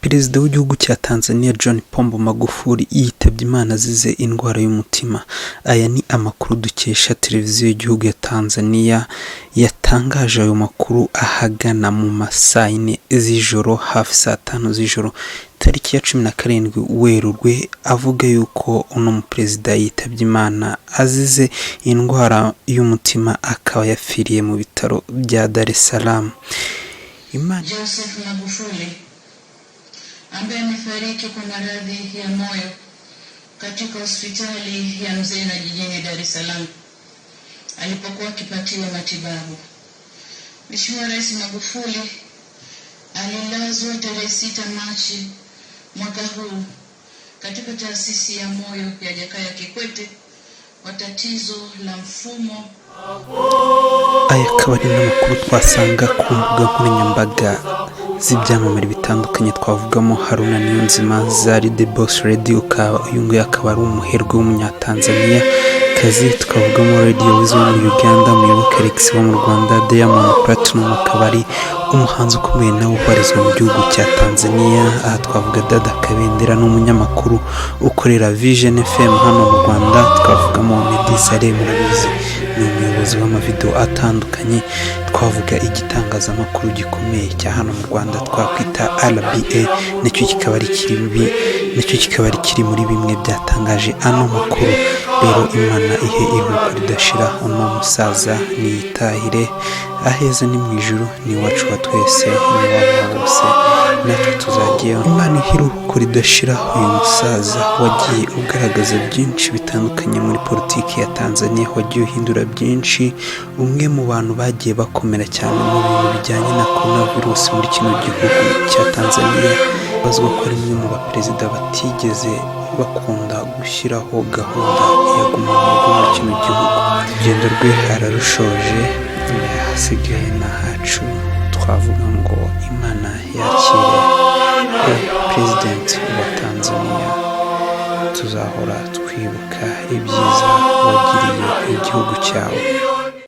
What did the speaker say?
Perezida w'igihugu cya Tanzania John Pombe Magufuli yitabye Imana azize indwara y'umutima. Aya ni amakuru dukesha televiziyo y'igihugu ya Tanzania yatangaje ayo makuru ahagana mu masaa 4 z'ijoro hafi saa 5 z'ijoro tariki ya 17 Werurwe, avuga yuko uno perezida yitabye Imana azize indwara y'umutima akaba yapfiriye mu bitaro bya Dar es Salaam. Joseph Magufuli ambaye amefariki kwa maradhi ya moyo katika hospitali ya Mzena jijini Dar es Salaam alipokuwa akipatiwa matibabu. Mheshimiwa Rais Magufuli alilazwa tarehe 6 Machi mwaka huu katika taasisi ya moyo ya Jakaya Kikwete kwa tatizo la mfumo. Aya akaba ari n'amakuru twasanga ku mbuga nkoranyambaga z'ibyamamare bitandukanye, twavugamo Haruna Niyonzima, Zari The Boss Radio, uyu nguyu akaba ari umuherwe w'umunyatanzania kazi, tukavugamo Radio Wiz wo muri Uganda, Muyoboke Alex wo mu Rwanda, Diamond Platinum akaba ari umuhanzi ukomeye nawe ubarizwa mu gihugu cya Tanzania. Aha twavuga Dada Kabendera n'umunyamakuru ukorera Vision FM hano mu Rwanda, tukavugamo Meddy Saleh, murabizi ni umuyobozi w'amavideo atandukanye. Twavuga igitangazamakuru gikomeye cya hano mu Rwanda twakwita RBA, nicyo kikaba ari kiri muri bimwe byatangaje ano makuru. Rero Imana ihe iruhuko ridashira uno musaza niyitahire, aheza ni mu ijuru, ni wacu wa twese, ni wabo bose, natwe tuzagiyeho. Imana ihe iruhuko ridashira uyu musaza wagiye ugaragaza byinshi bitandukanye muri politiki ya Tanzania, wagiye uhindura byinshi, umwe mu bantu bagiye bakomera cyane mu bintu bijyanye na coronavirus muri kino gihugu cya Tanzania. Bazwa ko ari umwe mu baperezida batigeze bakunda gushyiraho gahunda ya guma mu rugo muri kino gihugu. Urugendo rwe hararushoje, hasigaye n'ahacu. Twavuga ngo Imana yakire President wa Tanzania, tuzahora twibuka ibyiza wagiriye igihugu cyawe.